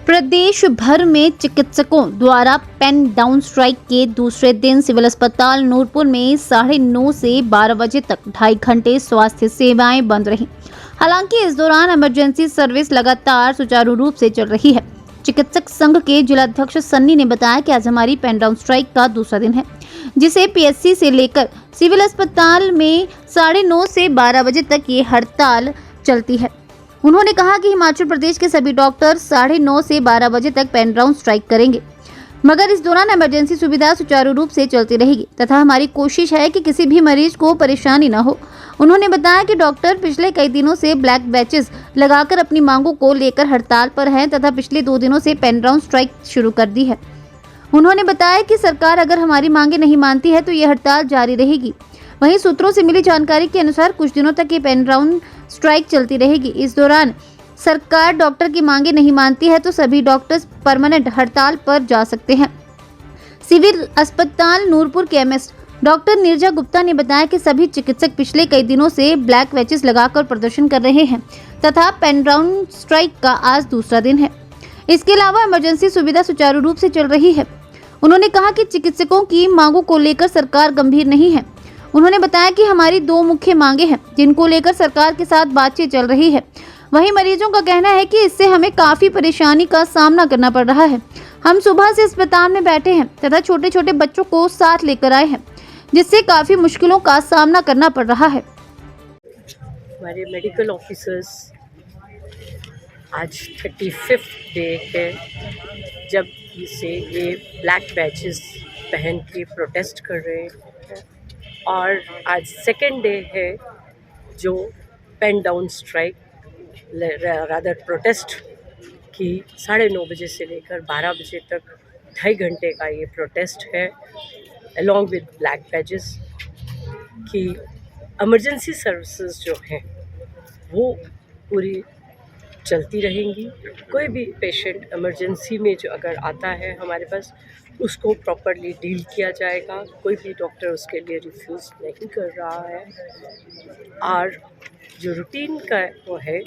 प्रदेश भर में चिकित्सकों द्वारा पेन डाउन स्ट्राइक के दूसरे दिन सिविल अस्पताल नूरपुर में 9:30 से 12 बजे तक 2.5 घंटे स्वास्थ्य सेवाएं बंद रहीं। हालांकि इस दौरान इमरजेंसी सर्विस लगातार सुचारू रूप से चल रही है। चिकित्सक संघ के जिलाध्यक्ष सन्नी ने बताया कि आज हमारी पेन डाउन स्ट्राइक का दूसरा दिन है, जिसे पीएचसी से लेकर सिविल अस्पताल में 9:30 से 12 बजे तक ये हड़ताल चलती है। उन्होंने कहा कि हिमाचल प्रदेश के सभी डॉक्टर 9:30 से 12 बजे तक पेन डाउन स्ट्राइक करेंगे, मगर इस दौरान इमरजेंसी सुविधा सुचारू रूप से चलती रहेगी तथा हमारी कोशिश है कि किसी भी मरीज को परेशानी न हो। उन्होंने बताया कि डॉक्टर पिछले कई दिनों से ब्लैक बैचेस लगाकर अपनी मांगों को लेकर हड़ताल पर हैं तथा पिछले 2 दिनों से पेन डाउन स्ट्राइक शुरू कर दी है। उन्होंने बताया कि सरकार अगर हमारी मांगे नहीं मानती है तो ये हड़ताल जारी रहेगी। वहीं सूत्रों से मिली जानकारी के अनुसार कुछ दिनों तक ये पेन डाउन स्ट्राइक चलती रहेगी। इस दौरान सरकार डॉक्टर की मांगे नहीं मानती है तो सभी डॉक्टर्स परमानेंट हड़ताल पर जा सकते हैं। सिविल अस्पताल नूरपुर के एमएस डॉक्टर नीरजा गुप्ता ने बताया कि सभी चिकित्सक पिछले कई दिनों से ब्लैक बैचेस लगाकर प्रदर्शन कर रहे हैं तथा पेन डाउन स्ट्राइक का आज दूसरा दिन है। इसके अलावा इमरजेंसी सुविधा सुचारू रूप से चल रही है। उन्होंने कहा कि चिकित्सकों की मांगों को लेकर सरकार गंभीर नहीं है। उन्होंने बताया कि हमारी 2 मुख्य मांगे हैं जिनको लेकर सरकार के साथ बातचीत चल रही है। वहीं मरीजों का कहना है कि इससे हमें काफी परेशानी का सामना करना पड़ रहा है। हम सुबह से अस्पताल में बैठे हैं तथा छोटे छोटे बच्चों को साथ लेकर आए हैं, जिससे काफी मुश्किलों का सामना करना पड़ रहा है। हमारे मेडिकल ऑफिसर्स आज 35th डे है जब से ये ब्लैक बैचेस पहन के प्रोटेस्ट कर रहे हैं, और आज सेकेंड डे है जो pen down strike rather protest की 9:30 बजे से लेकर 12 बजे तक 2.5 घंटे का ये प्रोटेस्ट है अलॉन्ग विद ब्लैक बैचेस की इमरजेंसी सर्विसेज जो हैं वो पूरी चलती रहेंगी। कोई भी पेशेंट इमरजेंसी में जो अगर आता है हमारे पास, उसको प्रॉपरली डील किया जाएगा। कोई भी डॉक्टर उसके लिए रिफ्यूज़ नहीं कर रहा है। और जो रूटीन का वो है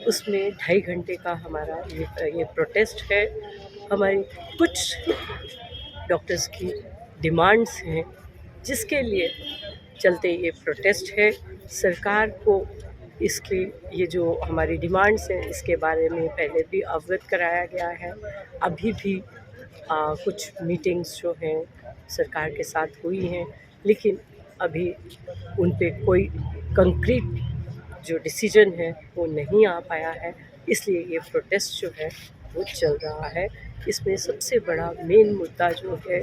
उसमें 2.5 घंटे का हमारा ये प्रोटेस्ट है। हमारी कुछ डॉक्टर्स की डिमांड्स हैं जिसके लिए चलते ये प्रोटेस्ट है। सरकार को इसके ये जो हमारी डिमांड्स हैं इसके बारे में पहले भी अवगत कराया गया है। अभी भी कुछ मीटिंग्स जो हैं सरकार के साथ हुई हैं, लेकिन अभी उन पे कोई कंक्रीट जो डिसीजन है वो नहीं आ पाया है, इसलिए ये प्रोटेस्ट जो है वो चल रहा है। इसमें सबसे बड़ा मेन मुद्दा जो है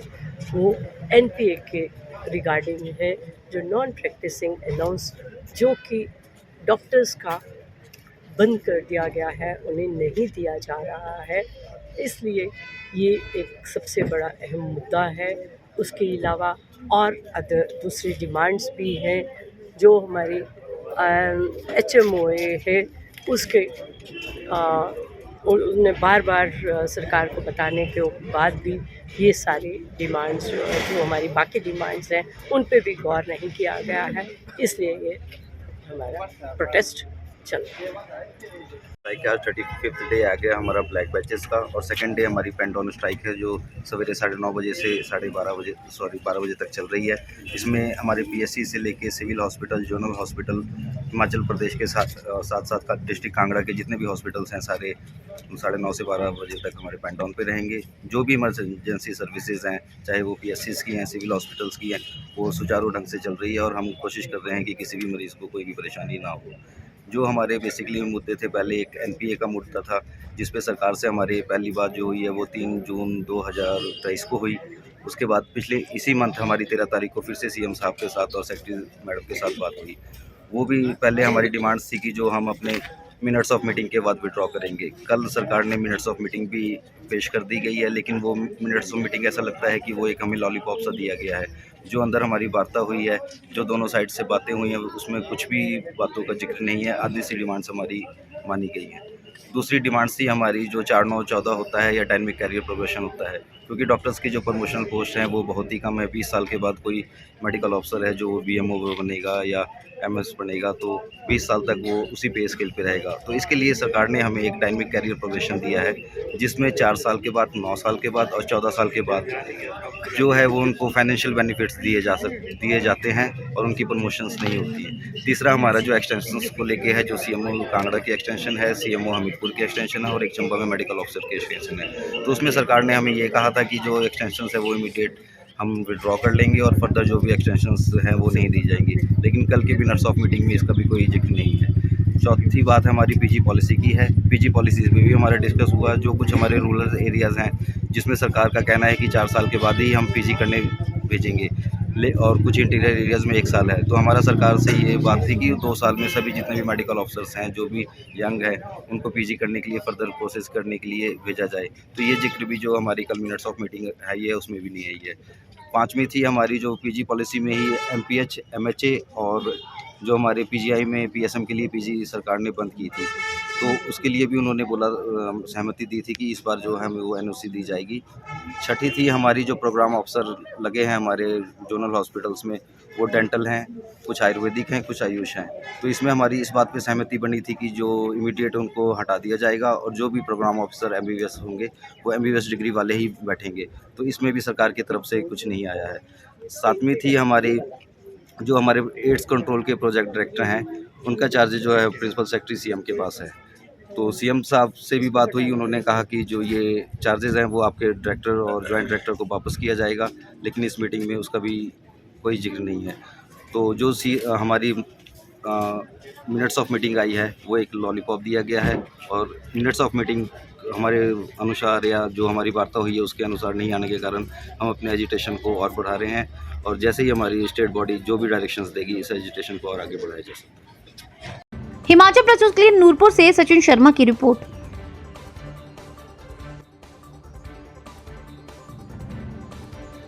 वो एनपीए के रिगार्डिंग है, जो नॉन प्रैक्टिसिंग अलाउंस जो कि डॉक्टर्स का बंद कर दिया गया है, उन्हें नहीं दिया जा रहा है। इसलिए ये एक सबसे बड़ा अहम मुद्दा है। उसके अलावा और दूसरी डिमांड्स भी हैं जो हमारी HMOA है उसके उन्होंने बार बार सरकार को बताने के बाद भी ये सारी डिमांड्स जो हमारी बाकी डिमांड्स हैं उन पे भी गौर नहीं किया गया है, इसलिए ये हमारा प्रोटेस्ट चल रहा है। स्ट्राइक आज 35th डे आ गया हमारा ब्लैक बैचेस का, और सेकंड डे हमारी पेन डाउन स्ट्राइक है जो सवेरे 9:30 बजे से 12 बजे तक चल रही है। इसमें हमारे पीएचसी से लेके civil hospital, zonal hospital, Himachal Pradesh के साथ का डिस्ट्रिक्ट कांगड़ा के जितने भी हॉस्पिटल्स हैं सारे 9:30 से 12 बजे तक हमारे पेन डाउन पे रहेंगे। जो भी इमरजेंसी सर्विसेज हैं, चाहे वो पीएचसीज की हैं, सिविल हॉस्पिटल्स की हैं, वो सुचारू ढंग से चल रही है और हम कोशिश कर रहे हैं कि किसी भी मरीज़ को कोई भी परेशानी ना हो। जो हमारे बेसिकली मुद्दे थे, पहले एक एनपीए का मुद्दा था जिस पे सरकार से हमारी पहली बात जो हुई है वो 3 जून 2023 को हुई। उसके बाद पिछले इसी मंथ हमारी 13 तारीख को फिर से सीएम साहब के साथ और सेक्रेटरी मैडम के साथ बात हुई। वो भी पहले हमारी डिमांड्स थी कि जो हम अपने मिनट्स ऑफ मीटिंग के बाद विड्रॉ करेंगे। कल सरकार ने मिनट्स ऑफ मीटिंग भी पेश कर दी गई है, लेकिन वो मिनट्स ऑफ मीटिंग ऐसा लगता है कि वो एक हमें लॉलीपॉप सा दिया गया है। जो अंदर हमारी वार्ता हुई है, जो दोनों साइड से बातें हुई हैं, उसमें कुछ भी बातों का जिक्र नहीं है। आधी सी डिमांड्स हमारी मानी गई है। दूसरी डिमांड्स थी हमारी जो 4-9-14 होता है या डायनेमिक कैरियर प्रोग्रेशन होता है, क्योंकि डॉक्टर्स की जो प्रमोशनल पोस्ट हैं वो बहुत ही कम है। 20 साल के बाद कोई मेडिकल ऑफिसर है जो बीएमओ बनेगा या एमएस बनेगा तो 20 साल तक वो उसी पे स्केल पे रहेगा। तो इसके लिए सरकार ने हमें एक डायनेमिक कैरियर प्रोग्रेशन दिया है, जिसमें 4 साल के बाद, 9 साल के बाद और 14 साल के बाद जो है वो उनको फाइनेंशियल बेनिफिट्स दिए जाते हैं और उनकी प्रमोशंस नहीं होती है। तीसरा हमारा जो एक्सटेंशंस को लेके है, जो सीएमओ कांगड़ा की एक्सटेंशन है, सीएमओ हमीरपुर की एक्सटेंशन है और एक चंबा में मेडिकल ऑफिसर की एक्सटेंशन है। तो उसमें सरकार ने हमें ये कहा था कि जो एक्सटेंशंस है वो इमीडिएट हम विड्रॉ कर लेंगे और फर्दर जो भी एक्सटेंशंस हैं वो नहीं दी जाएंगी। लेकिन कल के भी नर्स ऑफ मीटिंग में इसका भी कोई जिक्र नहीं है। चौथी बात हमारी पीजी पॉलिसी की है। पीजी पॉलिसी में भी हमारा डिस्कस हुआ। जो कुछ हमारे रूरल एरियाज़ हैं जिसमें सरकार का कहना है कि 4 साल के बाद ही हम पीजी करने भेजेंगे, और कुछ इंटीरियर एरियाज़ में 1 साल है। तो हमारा सरकार से ये बात थी कि 2 साल में सभी जितने भी मेडिकल ऑफिसर्स हैं जो भी यंग हैं उनको पीजी करने के लिए, फर्दर प्रोसेस करने के लिए भेजा जाए। तो ये जिक्र भी जो हमारी कल मिनट्स ऑफ मीटिंग है ये उसमें भी नहीं आई है। 5वीं थी हमारी जो पीजी पॉलिसी में ही एमपीएच, एमएचए और जो हमारे पीजीआई में पीएसएम के लिए पीजी सरकार ने बंद की थी, तो उसके लिए भी उन्होंने बोला, सहमति दी थी कि इस बार जो है हमें वो एनओसी दी जाएगी। छठी थी हमारी जो प्रोग्राम ऑफिसर लगे हैं हमारे जोनल हॉस्पिटल्स में, वो डेंटल हैं, कुछ आयुर्वेदिक हैं, कुछ आयुष हैं। तो इसमें हमारी इस बात पे सहमति बनी थी कि जो इमीडिएट उनको हटा दिया जाएगा और जो भी प्रोग्राम ऑफिसर एमबीबीएस होंगे वो एमबीबीएस डिग्री वाले ही बैठेंगे। तो इसमें भी सरकार की तरफ से कुछ नहीं आया है। 7वीं थी हमारी जो हमारे एड्स कंट्रोल के प्रोजेक्ट डायरेक्टर हैं, उनका चार्ज जो है प्रिंसिपल सेक्रेटरी सीएम के पास है। तो सीएम साहब से भी बात हुई, उन्होंने कहा कि जो ये चार्जेस हैं वो आपके डायरेक्टर और जॉइंट डायरेक्टर को वापस किया जाएगा, लेकिन इस मीटिंग में उसका भी कोई जिक्र नहीं है। तो जो हमारी मिनट्स ऑफ मीटिंग आई है वो एक लॉलीपॉप दिया गया है और मिनट्स ऑफ मीटिंग हमारे अनुसार या जो हमारी वार्ता हुई है उसके अनुसार नहीं आने के कारण हम अपने एजिटेशन को और बढ़ा रहे हैं और जैसे ही हमारी स्टेट बॉडी जो भी डायरेक्शंस देगी इस एजिटेशन को और आगे बढ़ाया जा सकता है। हिमाचल प्रदेश के लिए नूरपुर से सचिन शर्मा की रिपोर्ट।